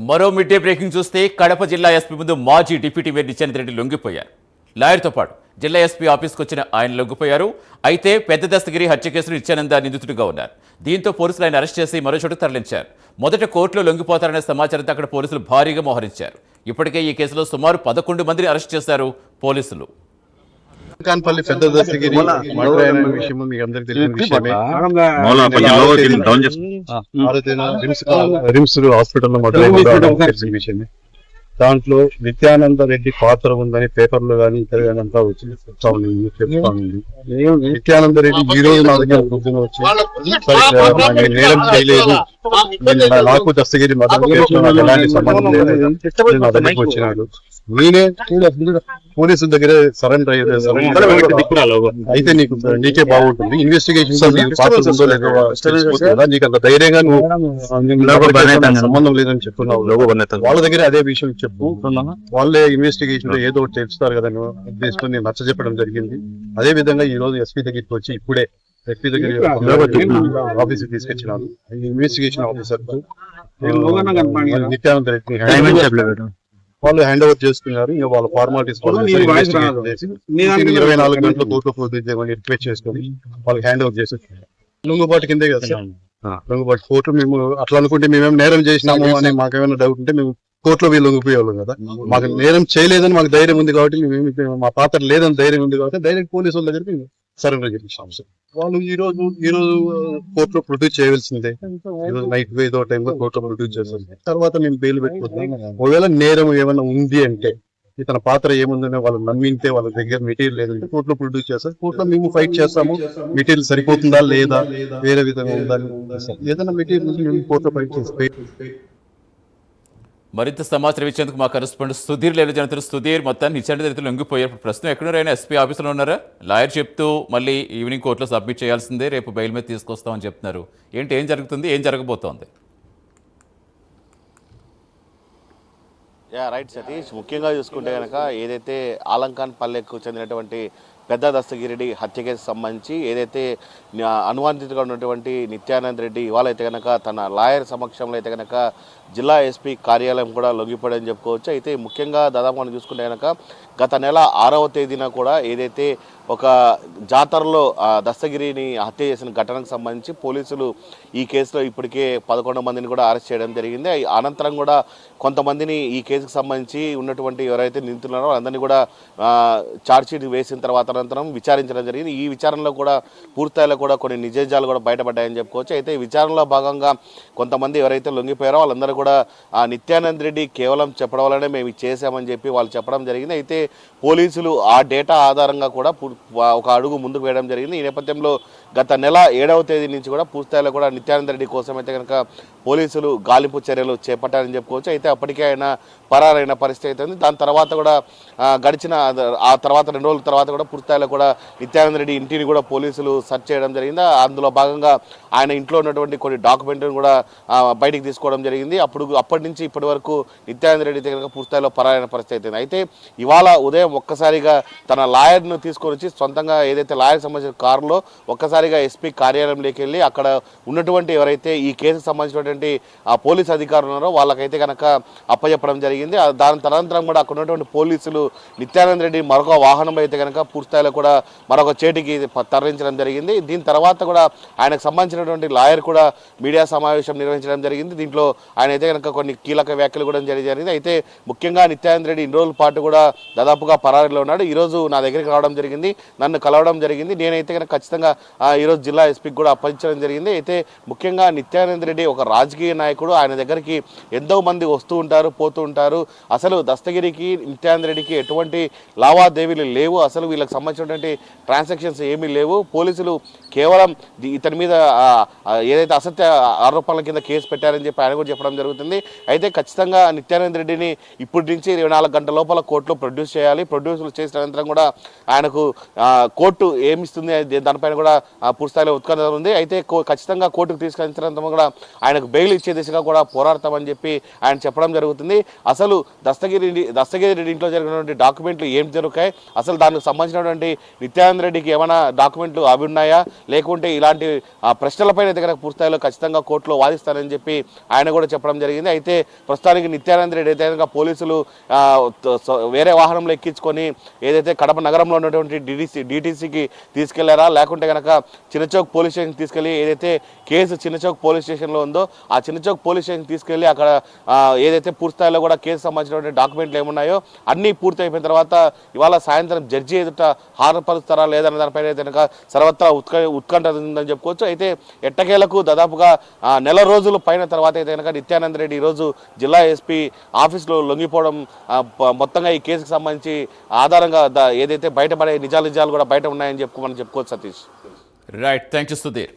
మరో mid day breaking చూస్తే కడప జిల్లా ఎస్పీ ముందు మాజీ డిప్యూటీ మేయర్ నిత్యానంద రెడ్డి లొంగిపోయారు. లాయర్తో పాటు జిల్లా ఎస్పీ ఆఫీస్కి వచ్చిన ఆయన లొంగిపోయారు. అయితే పెద్ద దస్తగిరి హత్య కేసులో నిత్యానంద నిందితుడిగా ఉన్నారు. దీంతో పోలీసులు ఆయన అరెస్ట్ చేసి మరో చోటుకు తరలించారు. మొదట కోర్టులో లొంగిపోతారనే సమాచారంతో అక్కడ పోలీసులు భారీగా మోహరించారు. ఇప్పటికే ఈ కేసులో సుమారు 11 మందిని అరెస్ట్ చేశారు పోలీసులు. కాన్పల్లి పెద్ద దస్తగిరి మర్డర్ అయిన విషయం మీకు అందరికీ తెలిసిన విషయమే. రిమ్స్ హాస్పిటల్లో మర్డర్ అయిన తెలిసిన విషయమే. దాంట్లో నిత్యానంద రెడ్డి పాత్ర ఉందని పేపర్లో కానీ ఇతర అంతా వచ్చి చెప్తా ఉంది. నిత్యానంద రెడ్డి ఈ రోజు నా దగ్గర పొద్దున వచ్చి నేరం చేయలేదు, నాకు దస్తగిరి ఎలాంటి సంబంధం లేదు, నా దగ్గరికి వచ్చినాడు. నేనే పోలీసుల దగ్గర సరెండర్ అయితే నీకే బాగుంటుంది, ఇన్వెస్టిగేషన్ నీకు అంత ధైర్యంగా సంబంధం లేదని చెప్తున్నావు. వాళ్ళ దగ్గర అదే విషయం చెప్పు, వాళ్ళే ఇన్వెస్టిగేషన్ లో ఏదో ఒకటి తెలుస్తారు కదా ఉద్దేశంతో నచ్చ చెప్పడం జరిగింది. అదే విధంగా ఈ రోజు ఎస్పీ దగ్గరికి వచ్చి ఇప్పుడే ఎస్పీ దగ్గర ఆఫీస్ తీసుకొచ్చినారు. ఇన్వెస్టిగేషన్ ఆఫీసర్ నిత్యానంద రెడ్డి వాళ్ళు హ్యాండ్ ఓవర్ చేసుకున్నారు. ఇంకా వాళ్ళ ఫార్మాలిటీస్ 24 గంటల కోర్టులో ప్రొడ్యూస్ చేయమని రిక్వెస్ట్ చేసుకుని వాళ్ళకి హ్యాండ్ ఓవర్ చేసి లొంగుబాటు కిందే కదా సార్. లొంగుబాటు కోర్టు మేము అట్లా అనుకుంటే మేమేం నేరం చేసినాము అని మాకేమైనా డౌట్ ఉంటే మేము కోర్టులో వీళ్ళు లొంగిపోయేవాళ్ళం కదా. మాకు నేరం చేయలేదని మాకు ధైర్యం ఉంది కాబట్టి మేమేమి మా పాత్ర లేదని ధైర్యం ఉంది కాబట్టి డైరెక్ట్ పోలీసు వాళ్ళ దగ్గరికి సరెండర్ చేసాం సార్. వాళ్ళు ఈ రోజు కోర్టులో ప్రొడ్యూస్ చేయవలసిందే. నైట్ ఏదో టైంలో కోర్టులో ప్రొడ్యూస్ చేస్తాం. తర్వాత మేము బెయిల్ పెట్టుకుంటాం. ఒకవేళ నేరం ఏమైనా ఉంది అంటే ఇతని పాత్ర ఏముందనే వాళ్ళు నమ్మింటే వాళ్ళ దగ్గర మెటీరియల్ లేదంటే కోర్టులో ప్రొడ్యూస్ చేస్తారు. కోర్టులో మేము ఫైట్ చేస్తాము. మెటీరియల్ సరిపోతుందా లేదా, వేరే విధంగా ఉందా, ఏదైనా మెటీరియల్ మేము కోర్టులో ఫైట్ చేస్తాం. మరింత సమాచారం ఇచ్చేందుకు మా కరెస్పాండెంట్ సుధీర్ లేని జనతలు. సుధీర్, మొత్తాన్ని నిత్యానంద రెడ్డి లొంగిపోయారు. ప్రస్తుతం ఎక్కడున్నారైనా ఎస్పీ ఆఫీసులో ఉన్నారా? లాయర్ చెప్తూ మళ్ళీ ఈవినింగ్ కోర్టులో సబ్మిట్ చేయాల్సిందే, రేపు బెయిల్ మీద తీసుకొస్తామని చెప్తున్నారు. ఏంటి, ఏం జరుగుతుంది, ఏం జరగబోతోంది? రైట్ సతీష్, ముఖ్యంగా చూసుకుంటే కనుక ఏదైతే ఆలంకాన్ పల్లెకు చెందినటువంటి పెద్ద దస్తగిరి హత్య కేసు సంబంధించి ఏదైతే అనుమానితుడిగా ఉన్నటువంటి నిత్యానంద రెడ్డి ఇవాళ అయితే కనుక తన లాయర్ సమక్షంలో అయితే కనుక జిల్లా ఎస్పీ కార్యాలయం కూడా లొంగిపోయాడని చెప్పుకోవచ్చు. అయితే ముఖ్యంగా దాదాపు మనం చూసుకుంటే కనుక గత నెల 6వ తేదీన కూడా ఏదైతే ఒక జాతరలో దస్తగిరిని హత్య చేసిన ఘటనకు సంబంధించి పోలీసులు ఈ కేసులో ఇప్పటికే 11 మందిని కూడా అరెస్ట్ చేయడం జరిగింది. అనంతరం కూడా కొంతమందిని ఈ కేసుకు సంబంధించి ఉన్నటువంటి ఎవరైతే నిందితున్నారో అందరినీ కూడా ఛార్జ్షీట్ వేసిన తర్వాత అనంతరం విచారించడం జరిగింది. ఈ విచారణలో కూడా పూర్తిస్థాయిలో కూడా కొన్ని నిజాలు కూడా బయటపడ్డాయని చెప్పుకోవచ్చు. అయితే ఈ విచారణలో భాగంగా కొంతమంది ఎవరైతే లొంగిపోయారో వాళ్ళందరూ కూడా నిత్యానంద రెడ్డి కేవలం చెప్పడం వల్లనే మేము చేసామని చెప్పి వాళ్ళు చెప్పడం జరిగింది. అయితే పోలీసులు ఆ డేటా ఆధారంగా కూడా ఒక అడుగు ముందుకు వేయడం జరిగింది. ఈ నేపథ్యంలో గత నెల 7వ తేదీ నుంచి కూడా పూర్తిస్థాయిలో కూడా నిత్యానంద రెడ్డి కోసం అయితే కనుక పోలీసులు గాలింపు చర్యలు చేపట్టారని చెప్పుకోవచ్చు. అయితే అప్పటికే ఆయన పరారైన పరిస్థితి అవుతుంది. దాని తర్వాత కూడా గడిచిన ఆ తర్వాత 2 రోజుల తర్వాత కూడా పూర్తిస్థాయిలో కూడా నిత్యానంద రెడ్డి ఇంటిని కూడా పోలీసులు సెర్చ్ చేయడం జరిగింది. అందులో భాగంగా ఆయన ఇంట్లో ఉన్నటువంటి కొన్ని డాక్యుమెంట్లను కూడా బయటికి తీసుకోవడం జరిగింది. అప్పటి నుంచి ఇప్పటి వరకు నిత్యానంద రెడ్డి దగ్గర పూర్తిస్థాయిలో పరారైన పరిస్థితి అవుతుంది. అయితే ఇవాళ ఉదయం ఒక్కసారిగా తన లాయర్ను తీసుకొని వచ్చి సొంతంగా ఏదైతే లాయర్కి సంబంధించిన కారులో ఒక్కసారిగా ఎస్పీ కార్యాలయంలోకి వెళ్ళి అక్కడ ఉన్నటువంటి ఎవరైతే ఈ కేసుకు సంబంధించినటువంటి ఆ పోలీస్ అధికారులు ఉన్నారో వాళ్ళకైతే కనుక అప్పచెప్పడం జరిగింది. దాని తదనంతరం కూడా అక్కడ ఉన్నటువంటి పోలీసులు నిత్యానంద రెడ్డి మరొక వాహనం అయితే కనుక పూర్తిస్థాయిలో కూడా మరొక చేటికి తరలించడం జరిగింది. దీని తర్వాత కూడా ఆయనకు సంబంధించినటువంటి లాయర్ కూడా మీడియా సమావేశం నిర్వహించడం జరిగింది. దీంట్లో ఆయన అయితే కనుక కొన్ని కీలక వ్యాఖ్యలు కూడా జరిగింది. అయితే ముఖ్యంగా నిత్యానంద రెడ్డి ఇన్ని రోజుల పాటు కూడా దాదాపుగా పరారీలో ఉన్నాడు. ఈరోజు నా దగ్గరికి రావడం జరిగింది, నన్ను కలవడం జరిగింది. నేనైతే కనుక ఖచ్చితంగా ఈరోజు జిల్లా ఎస్పీకి కూడా అప్పగించడం జరిగింది. అయితే ముఖ్యంగా నిత్యానంద రెడ్డి ఒక రాజకీయ నాయకుడు. ఆయన దగ్గరికి ఎంతో మంది వస్తూ ఉంటారు, పోతూ ఉంటారు. అసలు దస్తగిరికి నిత్యానంద రెడ్డికి ఎటువంటి లావాదేవీలు లేవు, అసలు వీళ్ళకి సంబంధించినటువంటి ట్రాన్సాక్షన్స్ ఏమీ లేవు. పోలీసులు కేవలం ఇతని మీద ఏదైతే అసత్య ఆరోపణల కింద కేసు పెట్టారని చెప్పి ఆయన కూడా చెప్పడం జరుగుతుంది. అయితే ఖచ్చితంగా నిత్యానంద రెడ్డిని ఇప్పటి నుంచి 24 గంటల లోపల కోర్టులో ప్రొడ్యూస్ చేయాలి. ప్రొడ్యూస్ చేసిన అనంతరం కూడా ఆయనకు కోర్టు ఏమిస్తుంది దానిపైన కూడా పూర్తి స్థాయిలో ఉత్కంఠ ఉంది. అయితే ఖచ్చితంగా కోర్టుకు తీసుకెళ్లినంత కూడా ఆయనకు బెయిల్ ఇచ్చే దిశగా కూడా పోరాడతామని చెప్పి ఆయన చెప్పడం జరుగుతుంది. అసలు దస్తగిరి రెడ్డి ఇంట్లో జరిగినటువంటి డాక్యుమెంట్లు ఏం జరుగుతాయి, అసలు దానికి సంబంధించినటువంటి నిత్యానంద రెడ్డికి ఏమైనా డాక్యుమెంట్లు అవి ఉన్నాయా, లేకుంటే ఇలాంటి ప్రశ్నలపైన దగ్గర పూర్తిస్థాయిలో ఖచ్చితంగా కోర్టులో వాదిస్తానని చెప్పి ఆయన కూడా చెప్పడం జరిగింది. అయితే ప్రస్తుతానికి నిత్యానంద రెడ్డి అయితే కనుక పోలీసులు వేరే వాహనంలో ఎక్కించుకొని ఏదైతే కడప నగరంలో ఉన్నటువంటి డిటీసీకి తీసుకెళ్లారా, లేకుంటే కనుక చిన్నచౌక్ పోలీస్ స్టేషన్కి తీసుకెళ్లి ఏదైతే కేసు చిన్నచౌక్ పోలీస్ స్టేషన్లో ఉందో ఆ చిన్నచౌక్ పోలీస్ స్టేషన్కి తీసుకెళ్లి అక్కడ ఏదైతే పూర్తిస్థాయిలో కూడా కేసు సంబంధించినటువంటి డాక్యుమెంట్లు ఏమున్నాయో అన్నీ పూర్తి అయిపోయిన తర్వాత ఇవాళ సాయంత్రం జడ్జి ఎదుట హాజరుపరుస్తారా లేదన్న దానిపైన కనుక సర్వత్రా ఉత్కంఠ ఉందని చెప్పుకోవచ్చు. అయితే ఎట్టకేలకు దాదాపుగా నెల రోజుల పైన తర్వాత అయితే కనుక నిత్యానంద రెడ్డి ఈరోజు జిల్లా ఎస్పీ ఆఫీస్లో లొంగిపోవడం మొత్తంగా ఈ కేసుకు సంబంధించి ఆధారంగా ఏదైతే బయటపడే నిజాలు కూడా బయట ఉన్నాయని మనం చెప్పుకోవచ్చు. Satish. Right, thank you Sudheer.